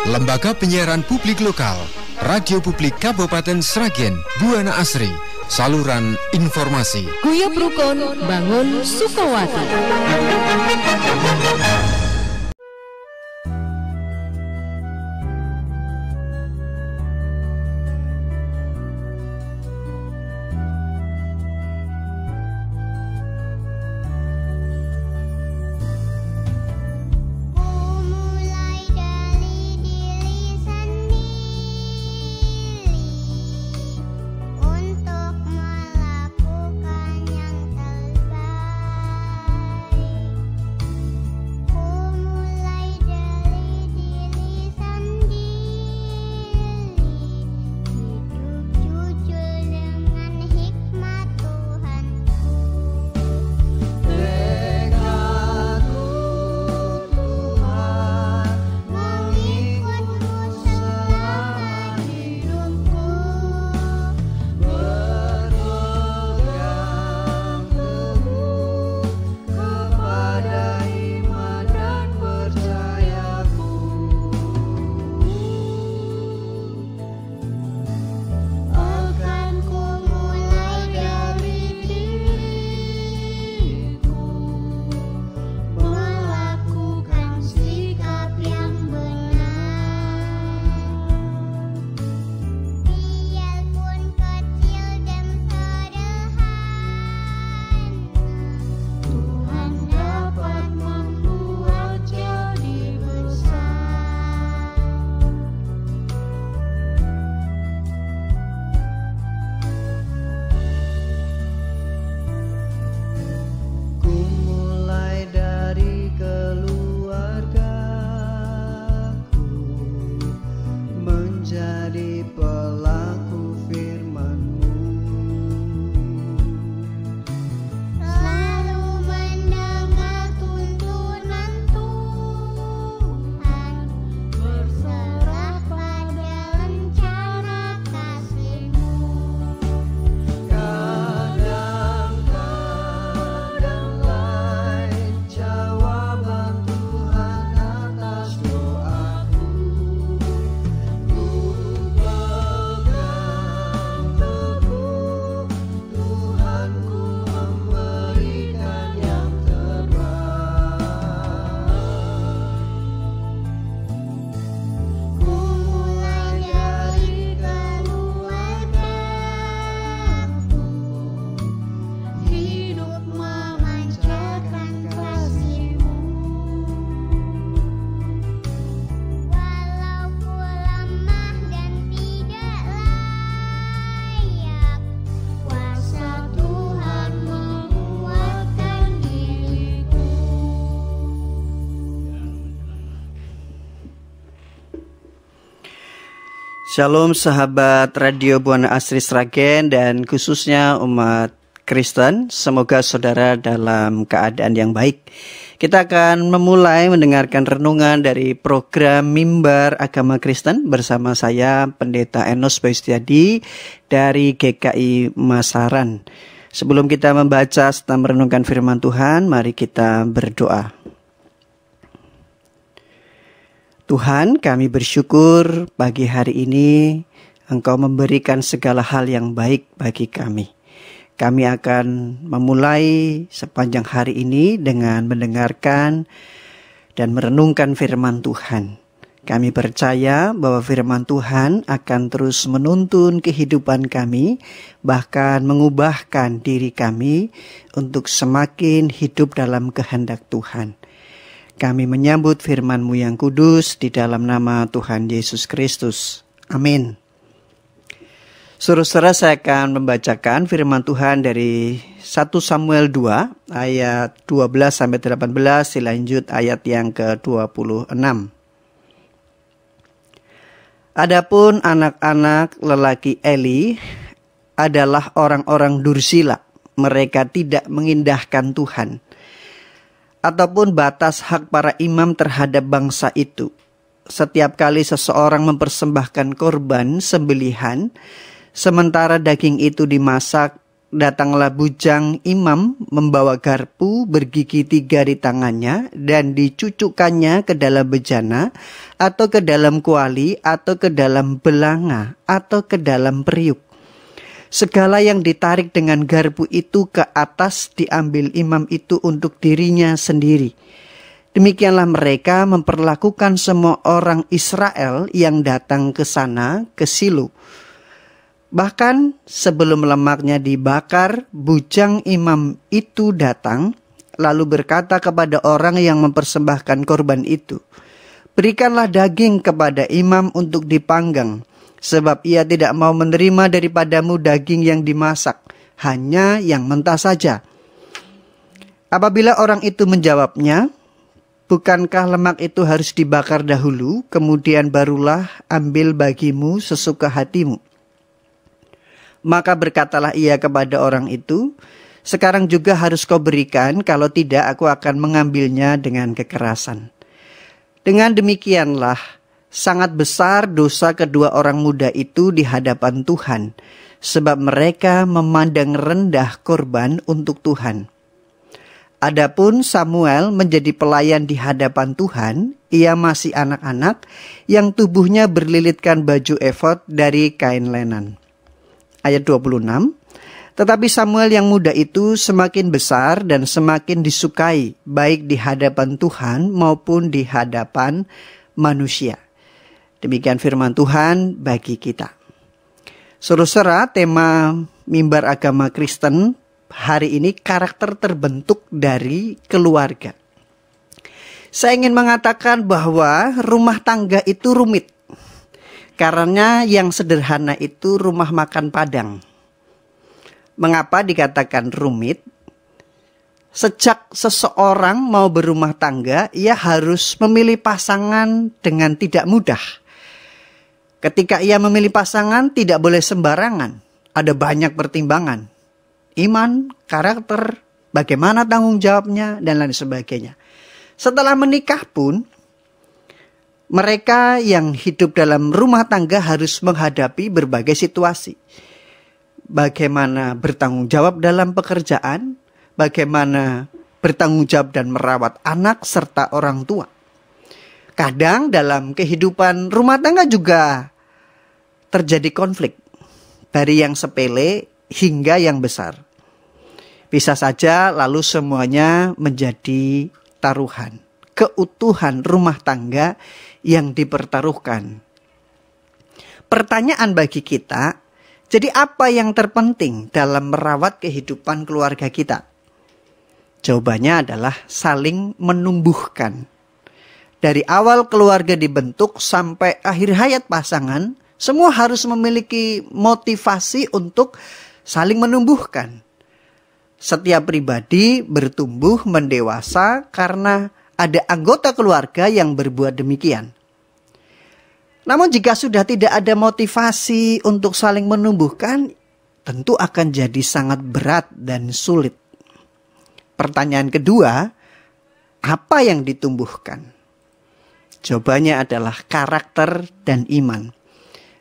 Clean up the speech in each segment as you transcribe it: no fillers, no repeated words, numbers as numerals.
Lembaga Penyiaran Publik Lokal, Radio Publik Kabupaten Sragen, Buana Asri, saluran informasi. Guyub Rukun Bangun Sukawati. Shalom sahabat Radio Buana Asri Sragen dan khususnya umat Kristen, semoga saudara dalam keadaan yang baik. Kita akan memulai mendengarkan renungan dari program Mimbar Agama Kristen bersama saya Pendeta Enos Bayu Setiadi dari GKI Masaran. Sebelum kita membaca serta merenungkan firman Tuhan, mari kita berdoa. Tuhan, kami bersyukur pagi hari ini Engkau memberikan segala hal yang baik bagi kami. Kami akan memulai sepanjang hari ini dengan mendengarkan dan merenungkan firman Tuhan. Kami percaya bahwa firman Tuhan akan terus menuntun kehidupan kami, bahkan mengubahkan diri kami untuk semakin hidup dalam kehendak Tuhan. Kami menyambut firman-Mu yang kudus di dalam nama Tuhan Yesus Kristus. Amin. Saudara, saya akan membacakan firman Tuhan dari 1 Samuel 2 ayat 12-18 dilanjut ayat yang ke-26. Adapun anak-anak lelaki Eli adalah orang-orang dursila. Mereka tidak mengindahkan Tuhan ataupun batas hak para imam terhadap bangsa itu. Setiap kali seseorang mempersembahkan korban sembelihan, sementara daging itu dimasak, datanglah bujang imam membawa garpu bergigi 3 di tangannya dan dicucukkannya ke dalam bejana atau ke dalam kuali atau ke dalam belanga atau ke dalam periuk. Segala yang ditarik dengan garpu itu ke atas diambil imam itu untuk dirinya sendiri. Demikianlah mereka memperlakukan semua orang Israel yang datang ke sana, ke Silo. Bahkan sebelum lemaknya dibakar, bujang imam itu datang, lalu berkata kepada orang yang mempersembahkan korban itu, "Berikanlah daging kepada imam untuk dipanggang, sebab ia tidak mau menerima daripadamu daging yang dimasak, hanya yang mentah saja." Apabila orang itu menjawabnya, "Bukankah lemak itu harus dibakar dahulu, kemudian barulah ambil bagimu sesuka hatimu?" Maka berkatalah ia kepada orang itu, "Sekarang juga harus kau berikan, kalau tidak aku akan mengambilnya dengan kekerasan." Dengan demikianlah sangat besar dosa kedua orang muda itu di hadapan Tuhan, sebab mereka memandang rendah korban untuk Tuhan. Adapun Samuel menjadi pelayan di hadapan Tuhan, ia masih anak-anak yang tubuhnya berlilitkan baju efod dari kain lenan. Ayat 26, tetapi Samuel yang muda itu semakin besar dan semakin disukai, baik di hadapan Tuhan maupun di hadapan manusia. Demikian firman Tuhan bagi kita. Saudara, tema mimbar agama Kristen hari ini karakter terbentuk dari keluarga. Saya ingin mengatakan bahwa rumah tangga itu rumit. Karena yang sederhana itu rumah makan Padang. Mengapa dikatakan rumit? Sejak seseorang mau berumah tangga, ia harus memilih pasangan dengan tidak mudah. Ketika ia memilih pasangan, tidak boleh sembarangan. Ada banyak pertimbangan. Iman, karakter, bagaimana tanggung jawabnya, dan lain sebagainya. Setelah menikah pun, mereka yang hidup dalam rumah tangga harus menghadapi berbagai situasi. Bagaimana bertanggung jawab dalam pekerjaan, bagaimana bertanggung jawab dan merawat anak serta orang tua. Kadang dalam kehidupan rumah tangga juga terjadi konflik. Dari yang sepele hingga yang besar. Bisa saja lalu semuanya menjadi taruhan. Keutuhan rumah tangga yang dipertaruhkan. Pertanyaan bagi kita, jadi apa yang terpenting dalam merawat kehidupan keluarga kita? Jawabannya adalah saling menumbuhkan. Dari awal keluarga dibentuk sampai akhir hayat pasangan, semua harus memiliki motivasi untuk saling menumbuhkan. Setiap pribadi bertumbuh mendewasa karena ada anggota keluarga yang berbuat demikian. Namun jika sudah tidak ada motivasi untuk saling menumbuhkan, tentu akan jadi sangat berat dan sulit. Pertanyaan kedua, apa yang ditumbuhkan? Jawabannya adalah karakter dan iman.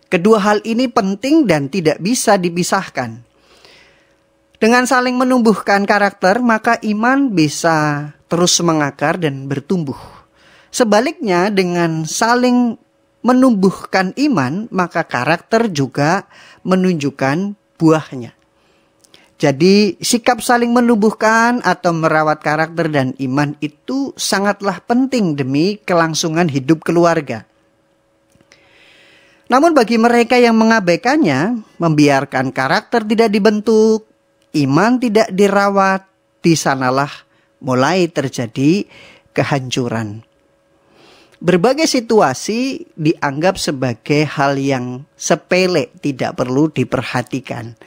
Kedua hal ini penting dan tidak bisa dipisahkan. Dengan saling menumbuhkan karakter, maka iman bisa terus mengakar dan bertumbuh. Sebaliknya, dengan saling menumbuhkan iman, maka karakter juga menunjukkan buahnya. Jadi, sikap saling menumbuhkan atau merawat karakter dan iman itu sangatlah penting demi kelangsungan hidup keluarga. Namun bagi mereka yang mengabaikannya, membiarkan karakter tidak dibentuk, iman tidak dirawat, di sanalah mulai terjadi kehancuran. Berbagai situasi dianggap sebagai hal yang sepele, tidak perlu diperhatikan.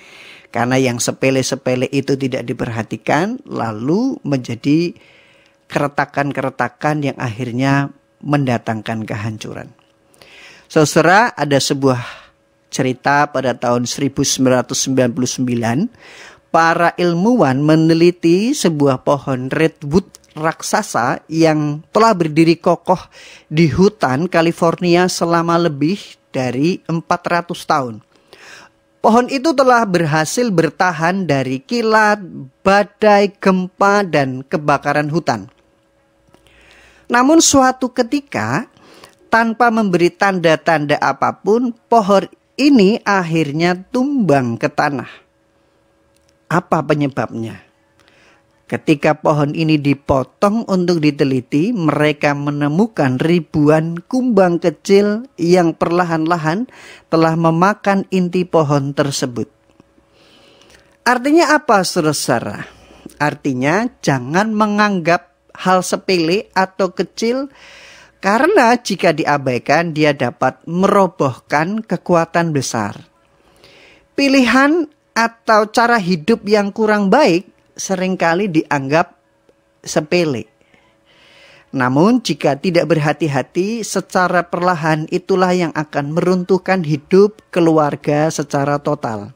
Karena yang sepele-sepele itu tidak diperhatikan, lalu menjadi keretakan-keretakan yang akhirnya mendatangkan kehancuran. Saudara, ada sebuah cerita pada tahun 1999, para ilmuwan meneliti sebuah pohon redwood raksasa yang telah berdiri kokoh di hutan California selama lebih dari 400 tahun. Pohon itu telah berhasil bertahan dari kilat, badai, gempa, dan kebakaran hutan. Namun suatu ketika, tanpa memberi tanda-tanda apapun, pohon ini akhirnya tumbang ke tanah. Apa penyebabnya? Ketika pohon ini dipotong untuk diteliti, mereka menemukan ribuan kumbang kecil yang perlahan-lahan telah memakan inti pohon tersebut. Artinya apa, saudara? Artinya jangan menganggap hal sepele atau kecil, karena jika diabaikan dia dapat merobohkan kekuatan besar. Pilihan atau cara hidup yang kurang baik seringkali dianggap sepele. Namun jika tidak berhati-hati, secara perlahan itulah yang akan meruntuhkan hidup keluarga secara total.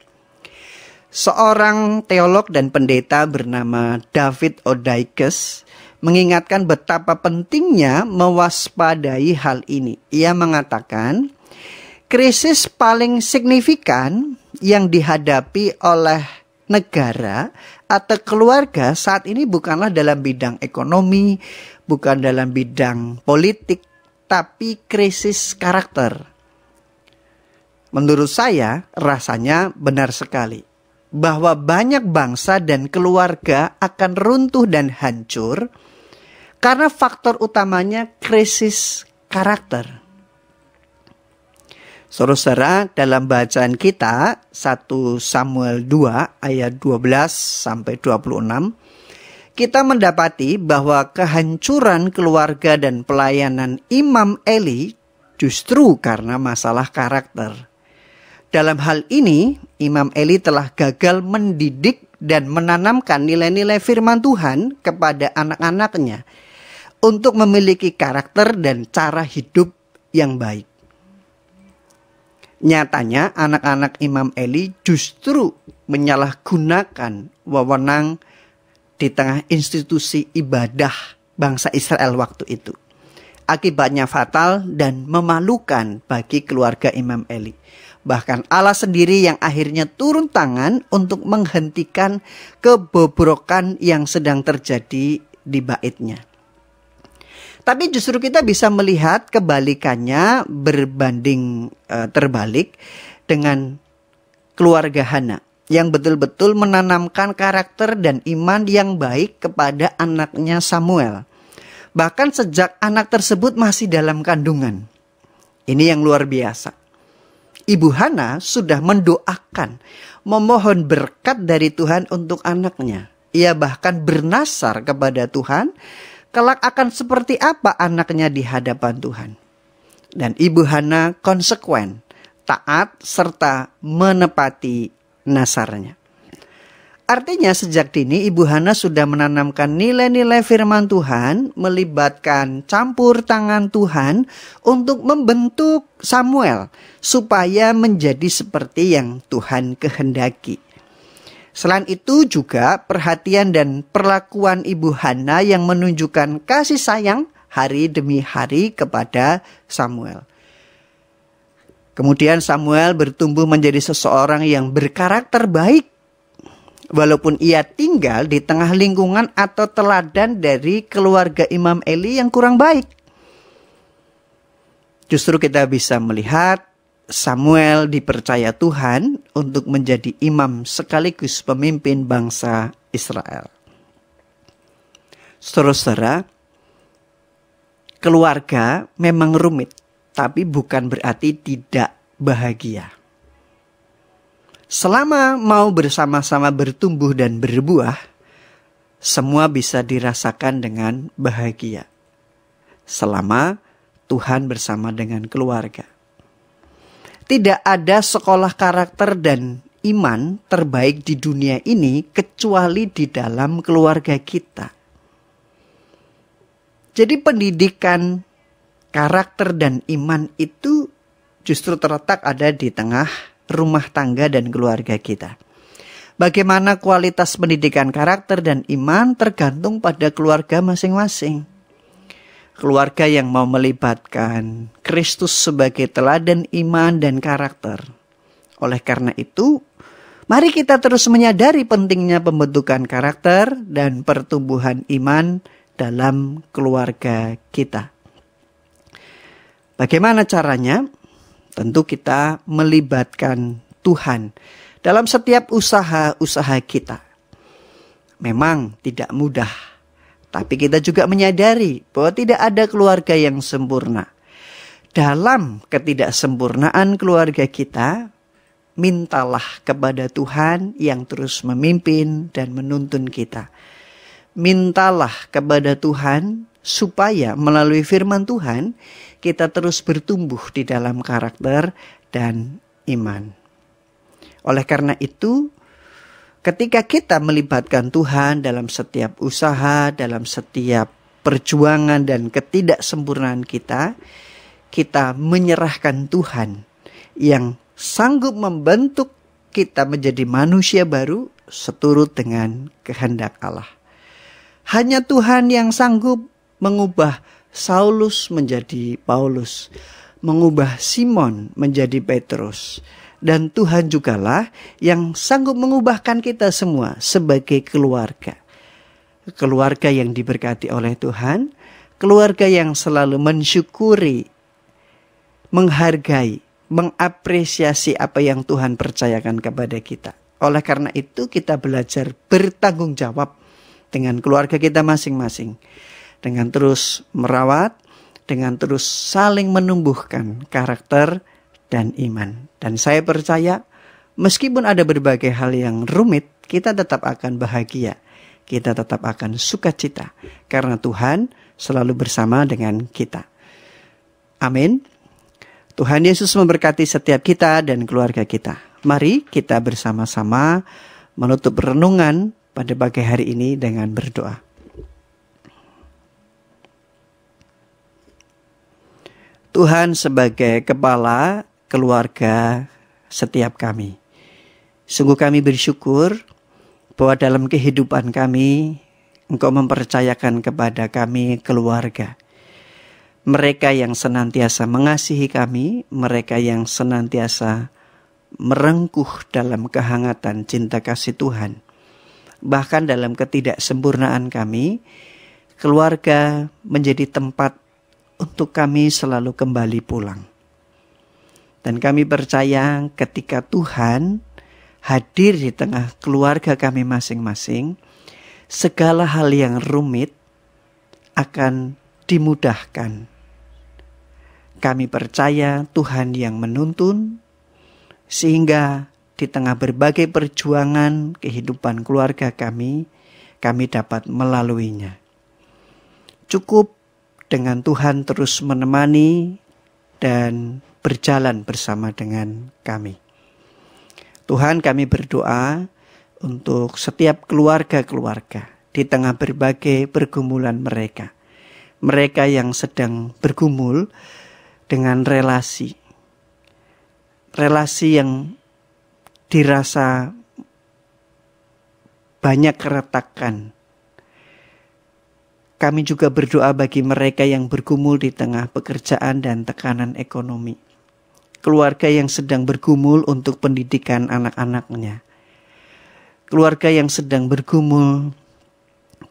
Seorang teolog dan pendeta bernama David Odaikes mengingatkan betapa pentingnya mewaspadai hal ini. Ia mengatakan, krisis paling signifikan yang dihadapi oleh negara atau keluarga saat ini bukanlah dalam bidang ekonomi, bukan dalam bidang politik, tapi krisis karakter. Menurut saya, rasanya benar sekali bahwa banyak bangsa dan keluarga akan runtuh dan hancur karena faktor utamanya krisis karakter. Saudara, dalam bacaan kita 1 Samuel 2 ayat 12 sampai 26, kita mendapati bahwa kehancuran keluarga dan pelayanan Imam Eli justru karena masalah karakter. Dalam hal ini, Imam Eli telah gagal mendidik dan menanamkan nilai-nilai firman Tuhan kepada anak-anaknya untuk memiliki karakter dan cara hidup yang baik. Nyatanya anak-anak Imam Eli justru menyalahgunakan wewenang di tengah institusi ibadah bangsa Israel waktu itu. Akibatnya fatal dan memalukan bagi keluarga Imam Eli. Bahkan Allah sendiri yang akhirnya turun tangan untuk menghentikan kebobrokan yang sedang terjadi di baitnya. Tapi justru kita bisa melihat kebalikannya berbanding terbalik dengan keluarga Hana yang betul-betul menanamkan karakter dan iman yang baik kepada anaknya Samuel. Bahkan sejak anak tersebut masih dalam kandungan. Ini yang luar biasa. Ibu Hana sudah mendoakan, memohon berkat dari Tuhan untuk anaknya. Ia bahkan bernasar kepada Tuhan, kelak akan seperti apa anaknya di hadapan Tuhan. Dan Ibu Hana konsekuen, taat, serta menepati nasarnya. Artinya sejak dini Ibu Hana sudah menanamkan nilai-nilai firman Tuhan, melibatkan campur tangan Tuhan untuk membentuk Samuel supaya menjadi seperti yang Tuhan kehendaki. Selain itu juga perhatian dan perlakuan Ibu Hana yang menunjukkan kasih sayang hari demi hari kepada Samuel. Kemudian Samuel bertumbuh menjadi seseorang yang berkarakter baik. Walaupun ia tinggal di tengah lingkungan atau teladan dari keluarga Imam Eli yang kurang baik. Justru kita bisa melihat Samuel dipercaya Tuhan untuk menjadi imam sekaligus pemimpin bangsa Israel. Saudara-saudara, keluarga memang rumit, tapi bukan berarti tidak bahagia. Selama mau bersama-sama bertumbuh dan berbuah, semua bisa dirasakan dengan bahagia. Selama Tuhan bersama dengan keluarga. Tidak ada sekolah karakter dan iman terbaik di dunia ini kecuali di dalam keluarga kita. Jadi pendidikan karakter dan iman itu justru terletak ada di tengah rumah tangga dan keluarga kita. Bagaimana kualitas pendidikan karakter dan iman tergantung pada keluarga masing-masing. Keluarga yang mau melibatkan Kristus sebagai teladan iman dan karakter Oleh karena itu, mari kita terus menyadari pentingnya pembentukan karakter dan pertumbuhan iman dalam keluarga kita. Bagaimana caranya? Tentu kita melibatkan Tuhan dalam setiap usaha-usaha kita. Memang tidak mudah, tapi kita juga menyadari bahwa tidak ada keluarga yang sempurna. Dalam ketidaksempurnaan keluarga kita, mintalah kepada Tuhan yang terus memimpin dan menuntun kita. Mintalah kepada Tuhan supaya melalui firman Tuhan kita terus bertumbuh di dalam karakter dan iman. Oleh karena itu, ketika kita melibatkan Tuhan dalam setiap usaha, dalam setiap perjuangan dan ketidaksempurnaan kita, kita menyerahkan Tuhan yang sanggup membentuk kita menjadi manusia baru seturut dengan kehendak Allah. Hanya Tuhan yang sanggup mengubah Saulus menjadi Paulus, mengubah Simon menjadi Petrus. Dan Tuhan jugalah yang sanggup mengubahkan kita semua sebagai keluarga. Keluarga yang diberkati oleh Tuhan, keluarga yang selalu mensyukuri, menghargai, mengapresiasi apa yang Tuhan percayakan kepada kita. Oleh karena itu kita belajar bertanggung jawab dengan keluarga kita masing-masing. Dengan terus merawat, dengan terus saling menumbuhkan karakter dan iman. Dan saya percaya meskipun ada berbagai hal yang rumit, kita tetap akan bahagia. Kita tetap akan sukacita. Karena Tuhan selalu bersama dengan kita. Amin. Tuhan Yesus memberkati setiap kita dan keluarga kita. Mari kita bersama-sama menutup renungan pada pagi hari ini dengan berdoa. Tuhan sebagai kepala keluarga setiap kami. Sungguh kami bersyukur bahwa dalam kehidupan kami, Engkau mempercayakan kepada kami keluarga. Mereka yang senantiasa mengasihi kami, mereka yang senantiasa merengkuh dalam kehangatan cinta kasih Tuhan. Bahkan dalam ketidaksempurnaan kami, keluarga menjadi tempat untuk kami selalu kembali pulang. Dan kami percaya ketika Tuhan hadir di tengah keluarga kami masing-masing, segala hal yang rumit akan dimudahkan. Kami percaya Tuhan yang menuntun, sehingga di tengah berbagai perjuangan kehidupan keluarga kami dapat melaluinya. Cukup dengan Tuhan terus menemani dan berjalan bersama dengan kami. Tuhan, kami berdoa untuk setiap keluarga-keluarga di tengah berbagai pergumulan mereka. Mereka yang sedang bergumul dengan relasi yang dirasa banyak keretakan. Kami juga berdoa bagi mereka yang bergumul di tengah pekerjaan dan tekanan ekonomi. Keluarga yang sedang bergumul untuk pendidikan anak-anaknya. Keluarga yang sedang bergumul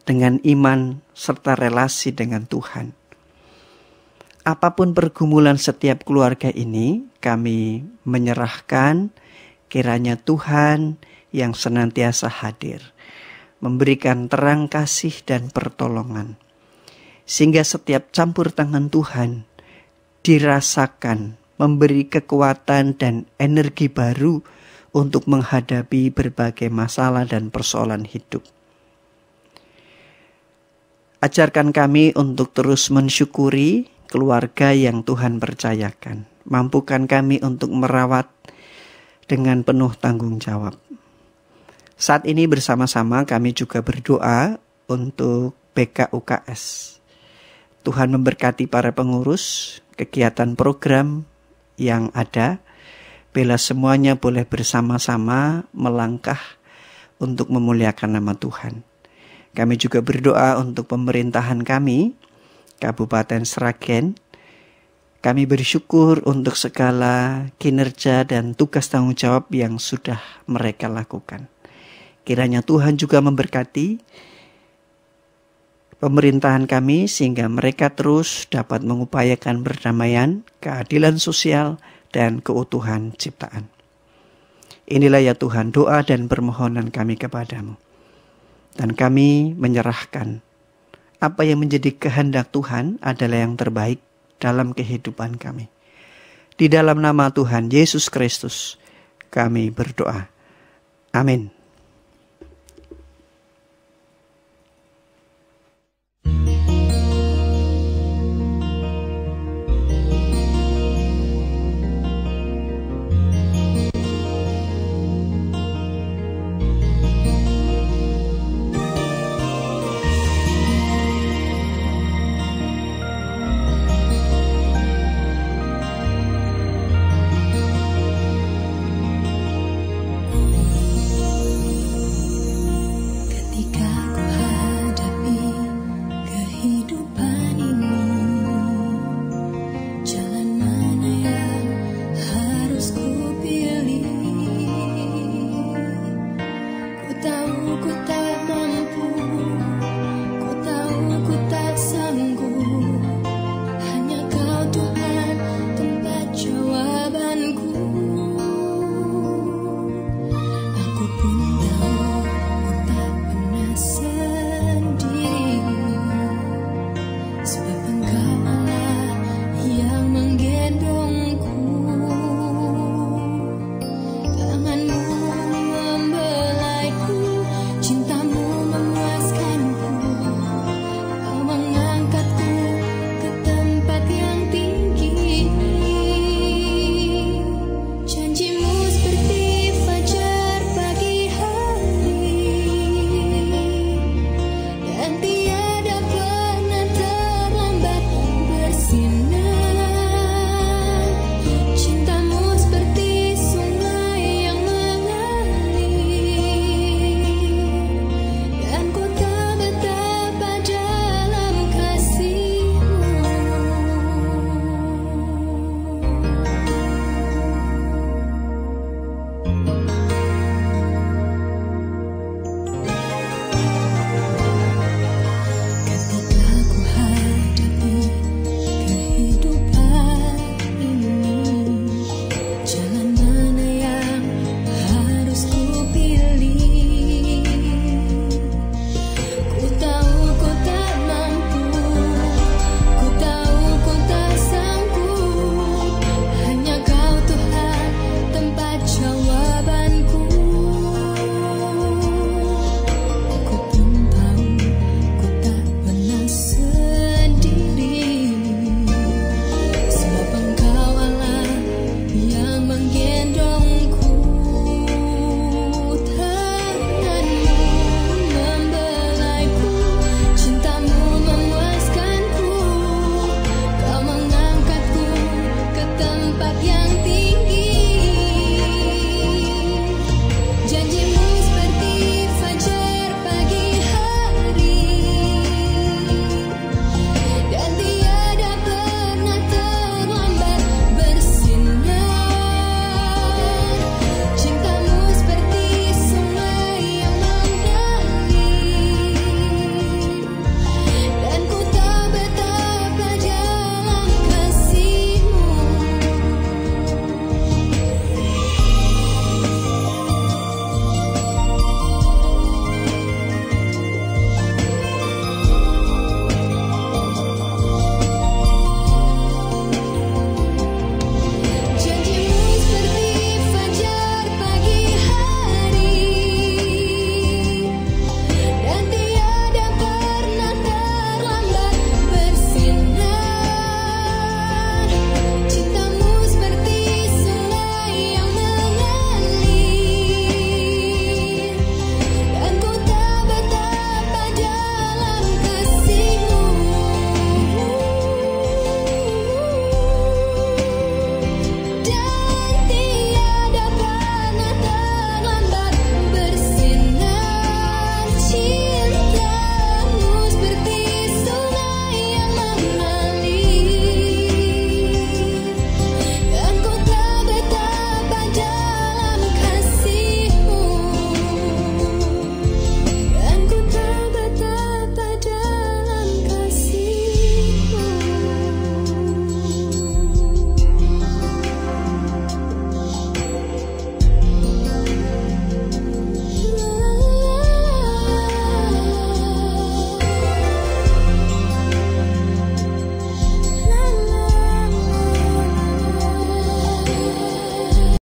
dengan iman serta relasi dengan Tuhan. Apapun pergumulan setiap keluarga ini, kami menyerahkan kiranya Tuhan yang senantiasa hadir, memberikan terang kasih dan pertolongan. Sehingga setiap campur tangan Tuhan dirasakan, memberi kekuatan dan energi baru untuk menghadapi berbagai masalah dan persoalan hidup. Ajarkan kami untuk terus mensyukuri keluarga yang Tuhan percayakan. Mampukan kami untuk merawat dengan penuh tanggung jawab. Saat ini bersama-sama kami juga berdoa untuk BKUKS. Tuhan memberkati para pengurus, kegiatan program yang ada. Bila semuanya boleh bersama-sama melangkah untuk memuliakan nama Tuhan. Kami juga berdoa untuk pemerintahan kami, Kabupaten Sragen. Kami bersyukur untuk segala kinerja dan tugas tanggung jawab yang sudah mereka lakukan. Kiranya Tuhan juga memberkati pemerintahan kami sehingga mereka terus dapat mengupayakan perdamaian, keadilan sosial, dan keutuhan ciptaan. Inilah ya Tuhan doa dan permohonan kami kepadamu. Dan kami menyerahkan apa yang menjadi kehendak Tuhan adalah yang terbaik dalam kehidupan kami. Di dalam nama Tuhan Yesus Kristus kami berdoa. Amin.